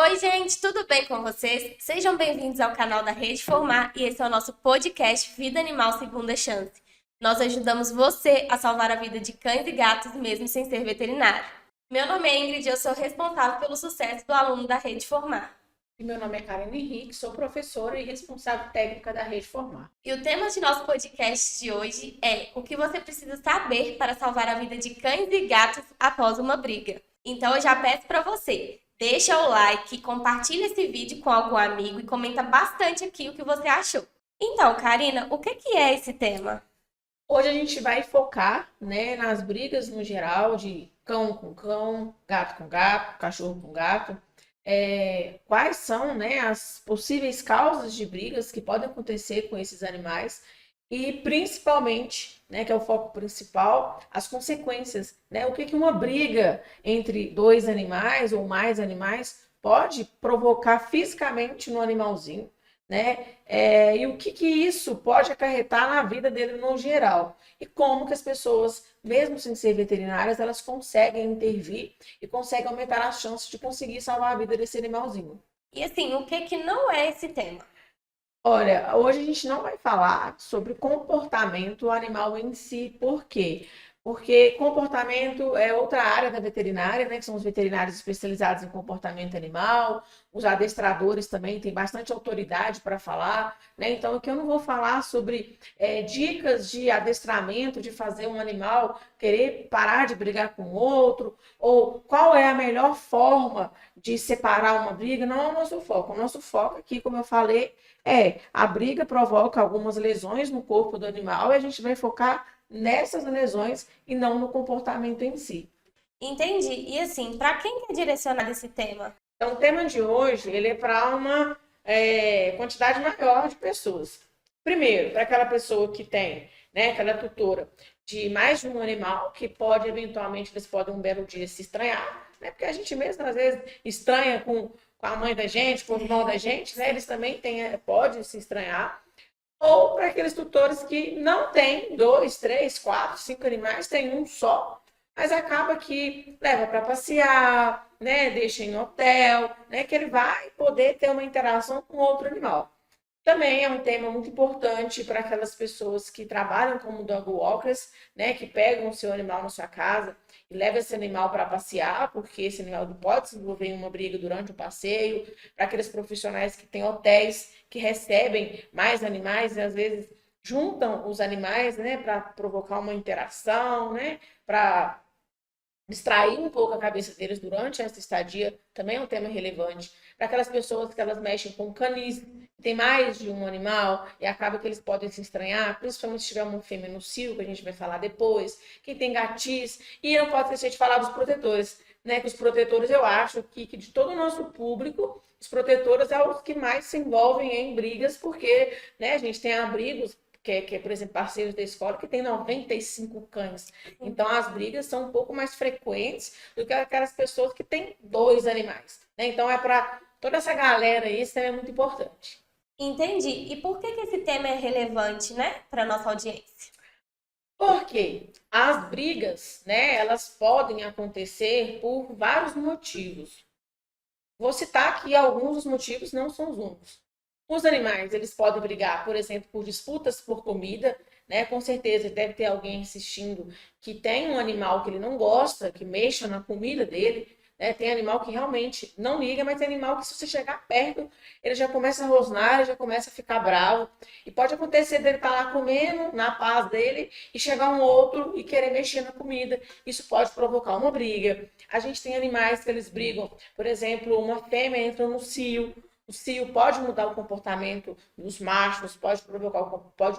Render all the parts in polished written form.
Oi, gente, tudo bem com vocês? Sejam bem-vindos ao canal da Rede Formar e esse é o nosso podcast Vida Animal Segunda Chance. Nós ajudamos você a salvar a vida de cães e gatos mesmo sem ser veterinário. Meu nome é Ingrid e eu sou responsável pelo sucesso do aluno da Rede Formar. E meu nome é Karen Henrique, sou professora e responsável técnica da Rede Formar. E o tema de nosso podcast de hoje é o que você precisa saber para salvar a vida de cães e gatos após uma briga. Então eu já peço para você, deixa o like, compartilha esse vídeo com algum amigo e comenta bastante aqui o que você achou. Então, Karina, o que é esse tema? Hoje a gente vai focar, nas brigas no geral de cão com cão, gato com gato, cachorro com gato. Quais são, as possíveis causas de brigas que podem acontecer com esses animais e principalmente, que é o foco principal, as consequências, o que uma briga entre dois animais ou mais animais pode provocar fisicamente no animalzinho, e o que isso pode acarretar na vida dele no geral. E como que as pessoas, mesmo sem ser veterinárias, elas conseguem intervir e conseguem aumentar as chances de conseguir salvar a vida desse animalzinho. E assim, o que não é esse tema? Olha, hoje a gente não vai falar sobre comportamento animal em si. Por quê? Porque comportamento é outra área da veterinária, que são os veterinários especializados em comportamento animal, os adestradores também têm bastante autoridade para falar, Então, aqui eu não vou falar sobre dicas de adestramento, de fazer um animal querer parar de brigar com o outro, ou qual é a melhor forma de separar uma briga, não é o nosso foco. O nosso foco aqui, como eu falei, a briga provoca algumas lesões no corpo do animal e a gente vai focar nessas lesões e não no comportamento em si. Entendi. E assim, para quem é direcionado esse tema? Então, o tema de hoje, ele é para uma quantidade maior de pessoas. Primeiro, para aquela pessoa que tem, aquela tutora de mais de um animal, que pode, eventualmente, eles podem um belo dia se estranhar, Porque a gente mesmo, às vezes, estranha com a mãe da gente, com o irmão da gente, Eles também têm, podem se estranhar. Ou para aqueles tutores que não têm 2, 3, 4, 5 animais, tem um só, mas acaba que leva para passear, deixa em hotel, que ele vai poder ter uma interação com outro animal. Também é um tema muito importante para aquelas pessoas que trabalham como dog walkers, que pegam o seu animal na sua casa e levam esse animal para passear, porque esse animal pode se envolver em uma briga durante o passeio. Para aqueles profissionais que têm hotéis que recebem mais animais e às vezes juntam os animais, para provocar uma interação, para distrair um pouco a cabeça deles durante essa estadia, também é um tema relevante. Para aquelas pessoas que elas mexem com canis, que tem mais de um animal, e acaba que eles podem se estranhar, principalmente se tiver uma fêmea no cio, que a gente vai falar depois, quem tem gatis, e não pode esquecer de falar dos protetores, Que os protetores, eu acho que de todo o nosso público, os protetores são os que mais se envolvem em brigas, porque, a gente tem abrigos por exemplo, parceiros da escola, que tem 95 cães. Então, as brigas são um pouco mais frequentes do que aquelas pessoas que têm 2 animais. Então, é para toda essa galera aí, isso também é muito importante. Entendi. E por que esse tema é relevante, para nossa audiência? Porque as brigas, elas podem acontecer por vários motivos. Vou citar aqui alguns dos motivos, não são os únicos. Os animais, eles podem brigar, por exemplo, por disputas por comida, Com certeza deve ter alguém assistindo que tem um animal que ele não gosta, que mexa na comida dele, Tem animal que realmente não liga, mas tem animal que se você chegar perto, ele já começa a rosnar, ele já começa a ficar bravo. E pode acontecer dele estar lá comendo, na paz dele, e chegar um outro e querer mexer na comida. Isso pode provocar uma briga. A gente tem animais que eles brigam, por exemplo, uma fêmea entra no cio, o cio pode mudar o comportamento dos machos, pode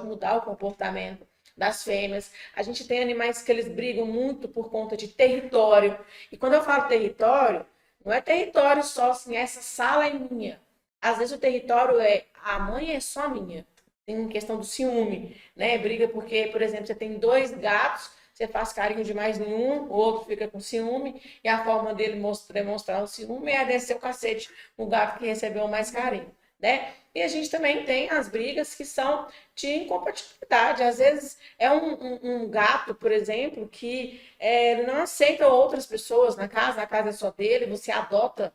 mudar o comportamento das fêmeas. A gente tem animais que eles brigam muito por conta de território. E quando eu falo território, não é território só assim, essa sala é minha. Às vezes o território é a mãe é só minha. Tem questão do ciúme, Briga porque, por exemplo, você tem 2 gatos, você faz carinho demais em um, o outro fica com ciúme, e a forma dele demonstrar o ciúme é descer o cacete no gato que recebeu mais carinho, E a gente também tem as brigas que são de incompatibilidade. Às vezes é um gato, por exemplo, que ele não aceita outras pessoas na casa, a casa é só dele, você adota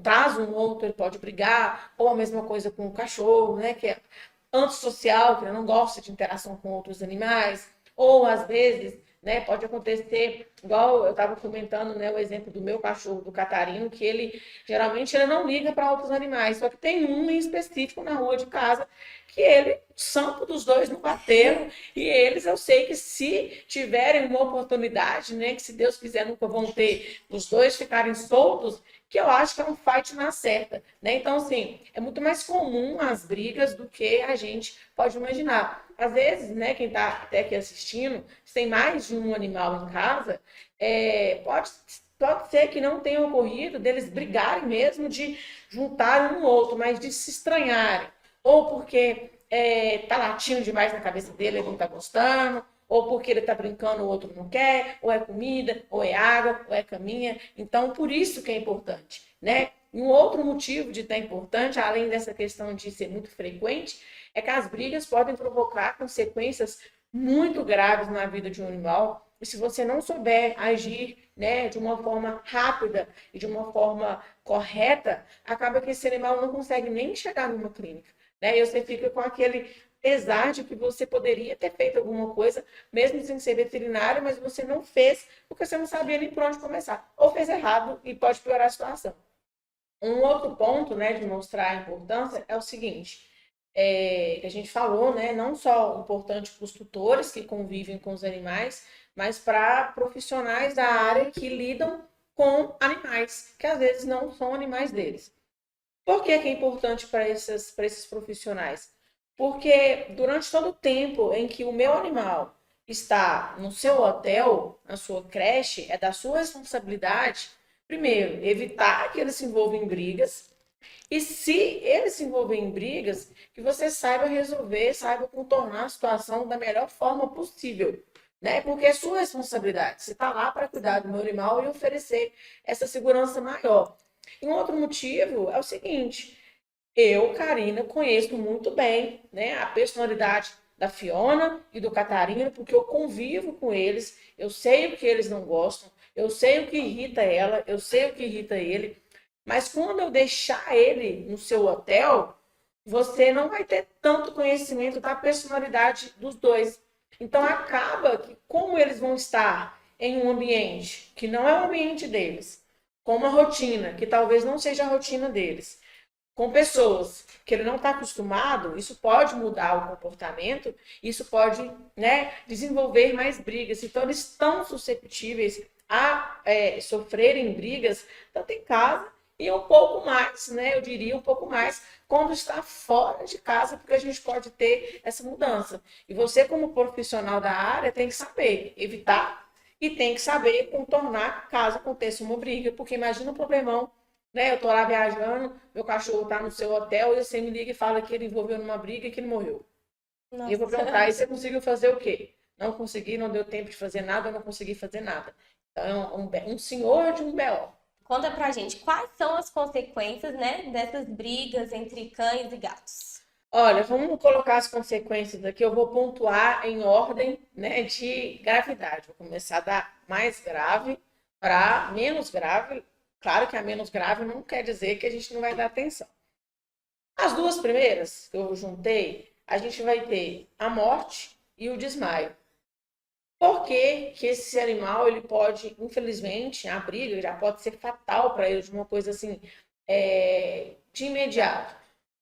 traz um outro, ele pode brigar, ou a mesma coisa com o cachorro, né, que é antissocial, que não gosta de interação com outros animais, ou às vezes, né, pode acontecer, igual eu estava comentando, né, o exemplo do meu cachorro, do Catarino, que ele geralmente ele não liga para outros animais, só que tem um em específico na rua de casa que ele, o santo dos dois não bateram, e eles eu sei que se tiverem uma oportunidade, né, que se Deus quiser nunca vão ter, os dois ficarem soltos, que eu acho que é um fight na certa, né? Então, assim, é muito mais comum as brigas do que a gente pode imaginar. Às vezes, né, quem está até aqui assistindo, se tem mais de um animal em casa, pode ser que não tenha ocorrido deles brigarem mesmo, de juntar um no outro, mas de se estranharem. Ou porque tá latindo demais na cabeça dele, ele não está gostando, ou porque ele está brincando, o outro não quer, ou é comida, ou é água, ou é caminha. Então, por isso que é importante, né? E um outro motivo de estar importante, além dessa questão de ser muito frequente, é que as brigas podem provocar consequências muito graves na vida de um animal. E se você não souber agir, né, de uma forma rápida e de uma forma correta, acaba que esse animal não consegue nem chegar numa clínica, né? E você fica com aquele pesar de que você poderia ter feito alguma coisa, mesmo sem ser veterinário, mas você não fez porque você não sabia nem por onde começar. Ou fez errado e pode piorar a situação. Um outro ponto, né, de mostrar a importância é o seguinte, que a gente falou, né, não só importante para os tutores que convivem com os animais, mas para profissionais da área que lidam com animais, que às vezes não são animais deles. Por que é importante para esses profissionais? Porque durante todo o tempo em que o meu animal está no seu hotel, na sua creche, é da sua responsabilidade, primeiro, evitar que ele se envolva em brigas. E se ele se envolver em brigas, que você saiba resolver, saiba contornar a situação da melhor forma possível, né? Porque é sua responsabilidade. Você está lá para cuidar do meu animal e oferecer essa segurança maior. E um outro motivo é o seguinte: eu, Karina, conheço muito bem, né, a personalidade da Fiona e do Catarina, porque eu convivo com eles, eu sei o que eles não gostam, eu sei o que irrita ela, eu sei o que irrita ele, mas quando eu deixar ele no seu hotel, você não vai ter tanto conhecimento da personalidade dos dois. Então acaba que, como eles vão estar em um ambiente que não é o ambiente deles, com uma rotina que talvez não seja a rotina deles, com pessoas que ele não está acostumado, isso pode mudar o comportamento, isso pode, né, desenvolver mais brigas. Então, eles estão suscetíveis a sofrerem brigas, tanto em casa e um pouco mais, né, eu diria um pouco mais, quando está fora de casa, porque a gente pode ter essa mudança. E você, como profissional da área, tem que saber evitar e tem que saber contornar caso aconteça uma briga, porque imagina um problemão, né? Eu tô lá viajando, meu cachorro tá no seu hotel e você me liga e fala que ele envolveu numa briga e que ele morreu. E eu vou perguntar, e você conseguiu fazer o quê? Não consegui, não deu tempo de fazer nada, eu não consegui fazer nada. Então, um senhor de um B.O. Conta pra gente quais são as consequências, né, dessas brigas entre cães e gatos. Olha, vamos colocar as consequências aqui. Eu vou pontuar em ordem, né, de gravidade. Vou começar da mais grave para menos grave. Claro que a menos grave não quer dizer que a gente não vai dar atenção. As duas primeiras que eu juntei, a gente vai ter a morte e o desmaio. Por que que esse animal, ele pode, infelizmente, a briga já pode ser fatal para ele, de uma coisa assim, de imediato.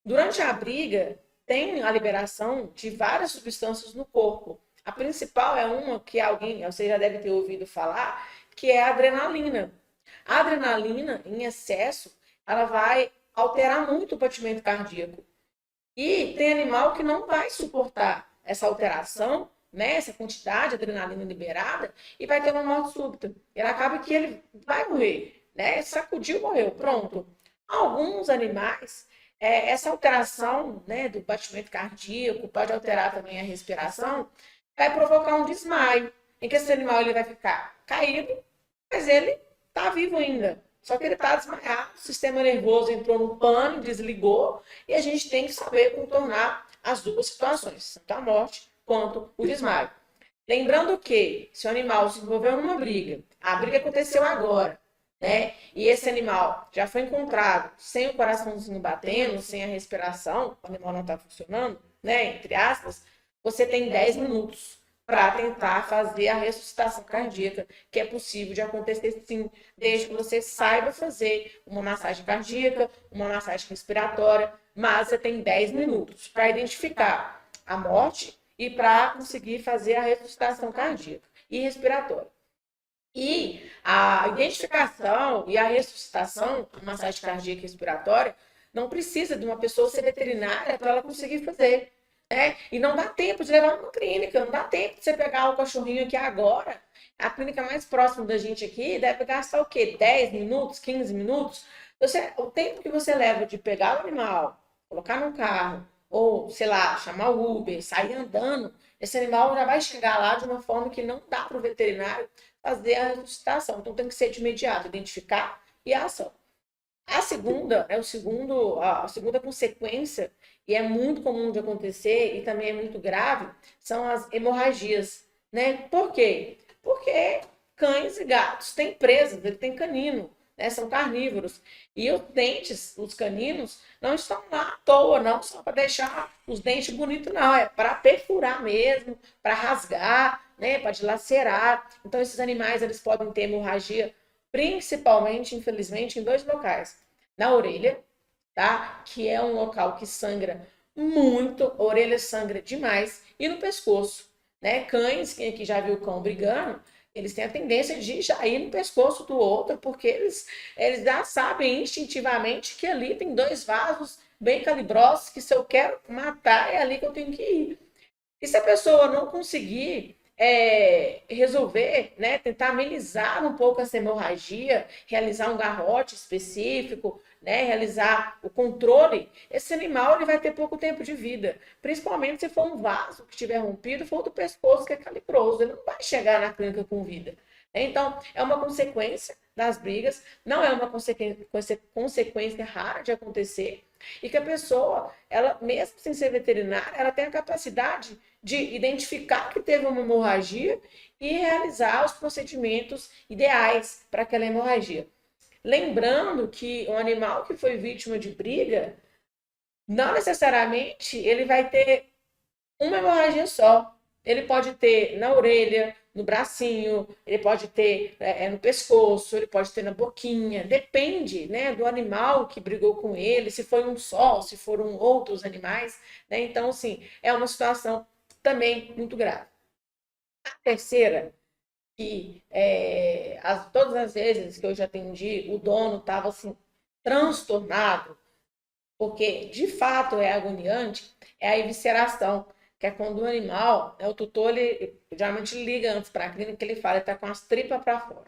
Durante a briga, tem a liberação de várias substâncias no corpo. A principal é uma que alguém, você já deve ter ouvido falar, que é a adrenalina. A adrenalina, em excesso, ela vai alterar muito o batimento cardíaco. E tem animal que não vai suportar essa alteração, né, essa quantidade de adrenalina liberada, e vai ter uma morte súbita. Ele acaba que ele vai morrer, né? Sacudiu, morreu, pronto. Alguns animais, essa alteração, né, do batimento cardíaco, pode alterar também a respiração, vai provocar um desmaio, em que esse animal ele vai ficar caído, mas ele está vivo ainda. Só que ele está desmaiado, o sistema nervoso entrou no pânico, desligou, e a gente tem que saber contornar as duas situações, tanto a morte quanto o desmaio. Lembrando que, se o animal se envolveu numa briga, a briga aconteceu agora, né? E esse animal já foi encontrado sem o coraçãozinho batendo, sem a respiração, o animal não está funcionando, né? Entre aspas, você tem 10 minutos para tentar fazer a ressuscitação cardíaca, que é possível de acontecer sim, desde que você saiba fazer uma massagem cardíaca, uma massagem respiratória, mas você tem 10 minutos para identificar a morte e para conseguir fazer a ressuscitação cardíaca e respiratória. E a identificação e a ressuscitação, a massagem cardíaca e respiratória, não precisa de uma pessoa ser veterinária para ela conseguir fazer. Né? E não dá tempo de levar numa clínica, não dá tempo de você pegar o cachorrinho aqui agora. A clínica mais próxima da gente aqui deve gastar o quê? 10 minutos, 15 minutos? O tempo que você leva de pegar o animal, colocar no carro, ou, sei lá, chamar o Uber, sair andando, esse animal já vai chegar lá de uma forma que não dá para o veterinário fazer a ressuscitação. Então tem que ser de imediato, identificar e a ação. A segunda consequência, e é muito comum de acontecer e também é muito grave, são as hemorragias, né? Por quê? Porque cães e gatos têm presas, ele tem canino, né? São carnívoros. E os dentes, os caninos, não estão lá à toa, não, só para deixar os dentes bonitos, não. É para perfurar mesmo, para rasgar, né? Para dilacerar. Então, esses animais, eles podem ter hemorragia principalmente, infelizmente, em dois locais. Na orelha, tá? Que é um local que sangra muito, a orelha sangra demais, e no pescoço, né? Cães, quem aqui já viu cão brigando, eles têm a tendência de já ir no pescoço do outro, porque eles já sabem instintivamente que ali tem dois vasos bem calibrosos, que se eu quero matar, é ali que eu tenho que ir. E se a pessoa não conseguir resolver, né, tentar amenizar um pouco essa hemorragia, realizar um garrote específico, né, realizar o controle, esse animal ele vai ter pouco tempo de vida. Principalmente se for um vaso que estiver rompido, for do pescoço que é calibroso, ele não vai chegar na clínica com vida. Então, é uma consequência das brigas, não é uma consequência rara de acontecer, e que a pessoa, ela mesmo sem ser veterinária, ela tem a capacidade de identificar que teve uma hemorragia e realizar os procedimentos ideais para aquela hemorragia. Lembrando que o animal que foi vítima de briga, não necessariamente ele vai ter uma hemorragia só. Ele pode ter na orelha, no bracinho, ele pode ter no pescoço, ele pode ter na boquinha, depende, né, do animal que brigou com ele, se foi um só, se foram outros animais, né? Então, assim, é uma situação também muito grave. A terceira, que todas as vezes que eu já atendi, o dono estava assim, transtornado, porque de fato é agoniante, é a evisceração, que é quando o animal, né, o tutor, ele geralmente liga antes para a clínica, que ele fala, ele está com as tripas para fora,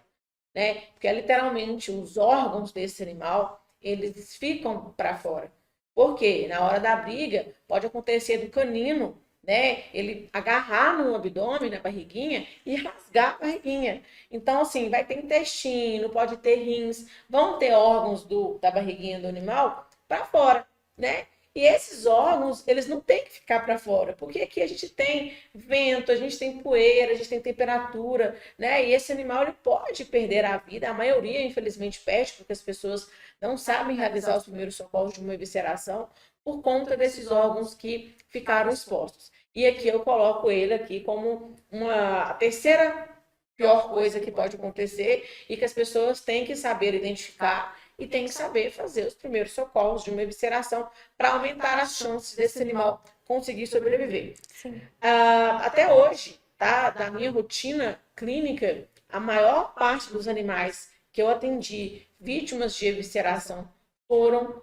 né? Porque é literalmente os órgãos desse animal, eles ficam para fora. Por quê? Na hora da briga, pode acontecer do canino, né? Ele agarrar no abdômen, na barriguinha e rasgar a barriguinha. Então, assim, vai ter intestino, pode ter rins, vão ter órgãos da barriguinha do animal para fora, né? E esses órgãos, eles não têm que ficar para fora, porque aqui a gente tem vento, a gente tem poeira, a gente tem temperatura, né? E esse animal ele pode perder a vida, a maioria, infelizmente, perde, porque as pessoas não sabem realizar os primeiros socorros de uma evisceração por conta desses órgãos que ficaram expostos. E aqui eu coloco ele aqui como a terceira pior coisa que pode acontecer e que as pessoas têm que saber identificar e tem que saber fazer os primeiros socorros de uma evisceração para aumentar as chances desse animal conseguir sobreviver. Até hoje, tá, da minha rotina clínica, a maior parte dos animais que eu atendi vítimas de evisceração foram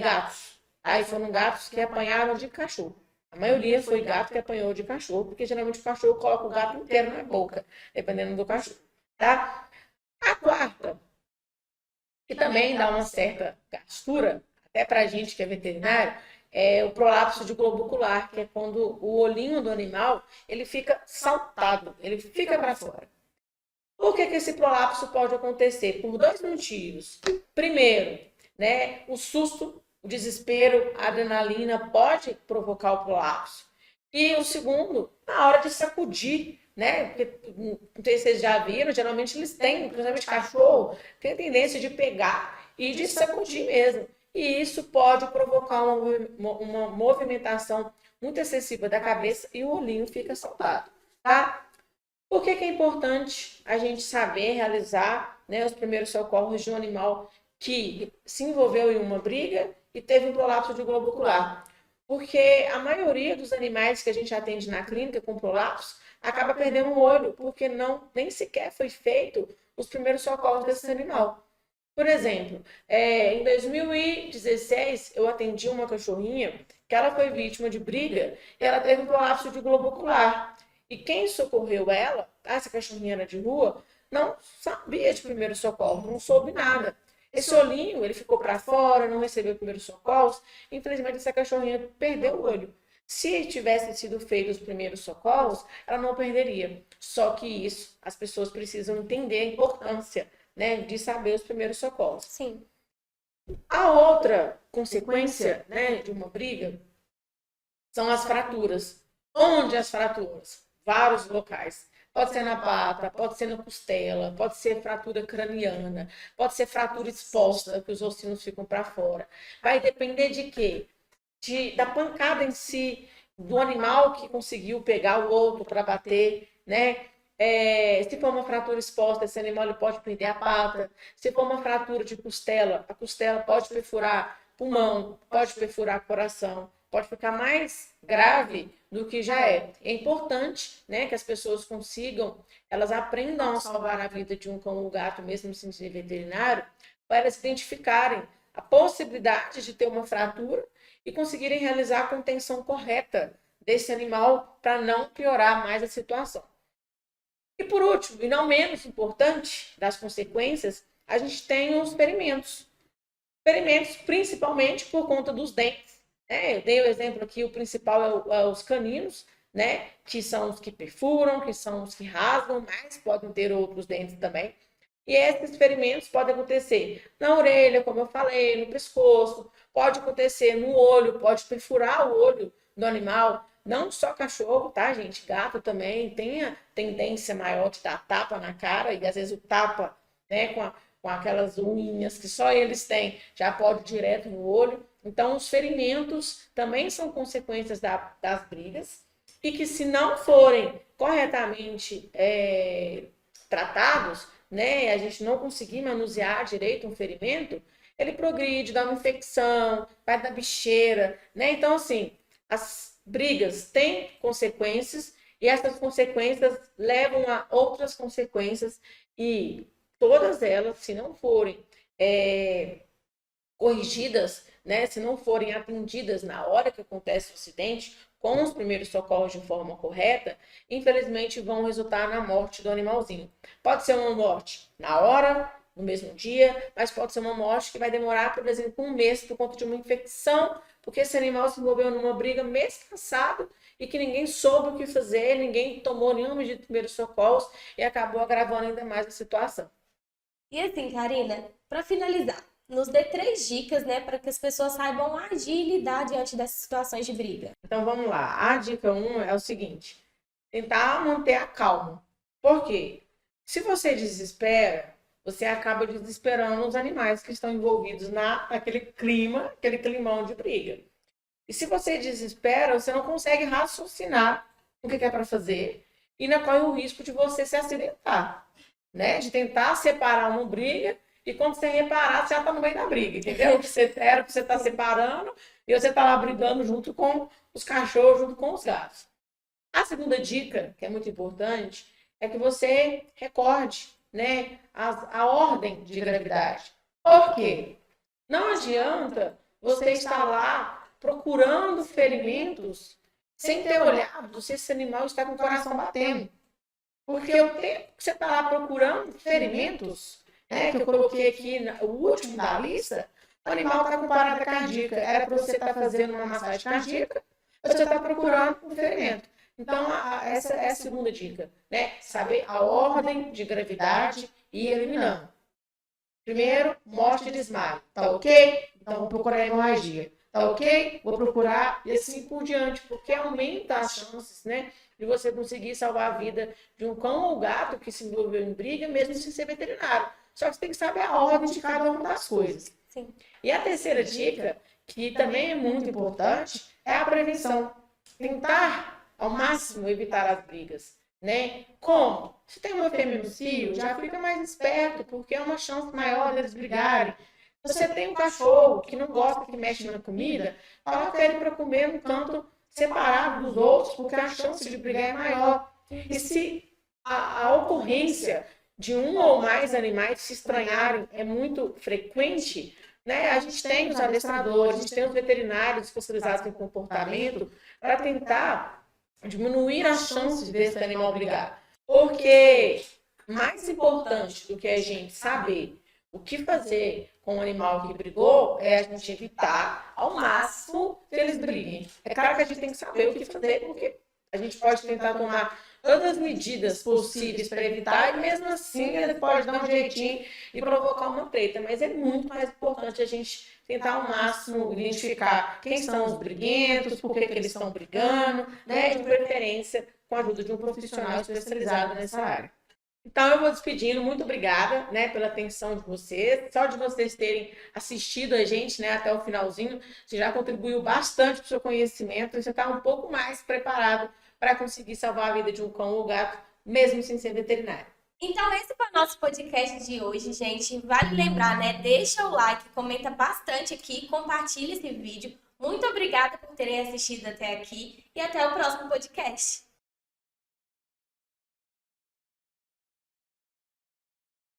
gatos. Aí foram gatos que apanharam de cachorro. A maioria foi gato que apanhou de cachorro, porque geralmente o cachorro coloca o gato inteiro na boca, dependendo do cachorro. Tá? A quarta, que também dá uma certa gastura, até para a gente que é veterinário, é o prolapso de globo ocular, que é quando o olhinho do animal ele fica saltado, ele fica para fora. Por que esse prolapso pode acontecer? Por dois motivos. Primeiro, né, o susto, o desespero, a adrenalina pode provocar o prolapso. E o segundo, na hora de sacudir né? Porque, não sei se vocês já viram, geralmente eles têm, principalmente cachorro, tem a tendência de pegar e de sacudir mesmo. E isso pode provocar uma movimentação muito excessiva da cabeça e o olhinho fica saltado, tá? Por que que é importante a gente saber realizar, né, os primeiros socorros de um animal que se envolveu em uma briga e teve um prolapso de globo ocular? Porque a maioria dos animais que a gente atende na clínica com prolapso acaba perdendo o olho, porque nem sequer foi feito os primeiros socorros desse animal. Por exemplo, em 2016, eu atendi uma cachorrinha que ela foi vítima de briga e ela teve um prolapso de globo ocular. E quem socorreu ela, essa cachorrinha era de rua, não sabia de primeiro socorro, não soube nada. Esse olhinho, ele ficou para fora, não recebeu primeiros socorros. Infelizmente, essa cachorrinha perdeu o olho. Se tivessem sido feitos os primeiros socorros, ela não perderia. Só que isso, as pessoas precisam entender a importância, né, de saber os primeiros socorros. Sim. A outra consequência, né, de uma briga são as fraturas. Onde as fraturas? Vários locais. Pode ser na pata, pode ser na costela, pode ser fratura craniana, pode ser fratura exposta, que os ossinhos ficam para fora. Vai depender de quê? Da pancada em si, do animal que conseguiu pegar o outro para bater, né? Se for uma fratura exposta, esse animal ele pode perder a pata. Se for uma fratura de costela, a costela pode perfurar pulmão, pode perfurar coração, pode ficar mais grave do que já é. É importante, né, que as pessoas consigam, elas aprendam a salvar a vida de um cão ou gato, mesmo sem ser veterinário, para elas identificarem a possibilidade de ter uma fratura e conseguirem realizar a contenção correta desse animal para não piorar mais a situação. E por último, e não menos importante das consequências, a gente tem os ferimentos. Ferimentos principalmente por conta dos dentes. Eu dei o exemplo aqui, o principal é os caninos, né? Que são os que perfuram, que são os que rasgam, mas podem ter outros dentes também. E esses ferimentos podem acontecer na orelha, como eu falei, no pescoço, pode acontecer no olho, pode perfurar o olho do animal. Não só cachorro, tá, gente? Gato também tem a tendência maior de dar tapa na cara, e às vezes o tapa, né, com aquelas unhas que só eles têm, já pode ir direto no olho. Então, os ferimentos também são consequências das brigas, e que se não forem corretamente tratados, né, a gente não conseguir manusear direito um ferimento, ele progride, dá uma infecção, vai dar bicheira, né? Então, assim, as brigas têm consequências e essas consequências levam a outras consequências e todas elas, se não forem corrigidas, né, se não forem atendidas na hora que acontece o acidente, com os primeiros socorros de forma correta, infelizmente vão resultar na morte do animalzinho. Pode ser uma morte na hora, no mesmo dia, mas pode ser uma morte que vai demorar, por exemplo, um mês por conta de uma infecção, porque esse animal se envolveu numa briga mês passado e que ninguém soube o que fazer, ninguém tomou nenhuma medida de primeiros socorros e acabou agravando ainda mais a situação. E assim, Karina, para finalizar, nos dê 3 dicas, né, para que as pessoas saibam agir e lidar diante dessas situações de briga. Então vamos lá. A dica 1 é o seguinte: tentar manter a calma. Por quê? Se você desespera, você acaba desesperando os animais que estão envolvidos naquele clima, aquele climão de briga. E se você desespera, você não consegue raciocinar o que é para fazer e ainda corre o risco de você se acidentar, né? De tentar separar uma briga e quando você reparar, você já está no meio da briga, entendeu? Você era que você está separando e você está lá brigando junto com os cachorros, junto com os gatos. A segunda dica, que é muito importante, é que você recorde, né, a ordem de gravidade. Por quê? Não adianta você estar lá procurando ferimentos sem ter olhado se esse animal está com o coração batendo. Porque o tempo que você está lá procurando ferimentos, né, que eu coloquei aqui, o último da lista, o animal está com parada cardíaca. Era para você estar fazendo uma massagem cardíaca, você está procurando um ferimento. Então, essa é a segunda dica, né? Saber a ordem de gravidade e ir eliminando. Primeiro, morte e desmaio. Tá ok? Então, vou procurar a hemorragia. Tá ok? Vou procurar e assim por diante, porque aumenta as chances, né, de você conseguir salvar a vida de um cão ou gato que se envolveu em briga, mesmo sem ser veterinário. Só que você tem que saber a ordem de cada uma das coisas. Sim. E a terceira dica, que também é muito importante, é a prevenção. Tentar, ao máximo, evitar as brigas, né? Como? Se tem uma fêmea no cio, já fica mais esperto, porque é uma chance maior deles brigarem. Você tem um cachorro que não gosta que mexe na comida, coloca ele para comer num canto separado dos outros, porque a chance de brigar é maior. E se a ocorrência de um ou mais animais se estranharem é muito frequente, né? A gente tem os adestradores, a gente tem os veterinários especializados em comportamento para tentar diminuir as chances desse animal brigar. Porque mais importante do que a gente saber o que fazer com o animal que brigou é a gente evitar ao máximo que eles briguem. É claro que a gente tem que saber o que fazer, porque a gente pode tentar tomar todas as medidas possíveis para evitar, e mesmo assim ele pode dar um jeitinho e provocar uma treta. Mas é muito mais importante a gente tentar ao máximo identificar quem são os briguentos, por que eles estão brigando, né? De preferência com a ajuda de um profissional especializado nessa área. Então eu vou despedindo, muito obrigada, né, pela atenção de vocês, só de vocês terem assistido a gente, né, até o finalzinho, você já contribuiu bastante para o seu conhecimento, você está um pouco mais preparado para conseguir salvar a vida de um cão ou gato, mesmo sem ser veterinário. Então, esse foi o nosso podcast de hoje, gente. Vale lembrar, né? Deixa o like, comenta bastante aqui, compartilha esse vídeo. Muito obrigada por terem assistido até aqui e até o próximo podcast.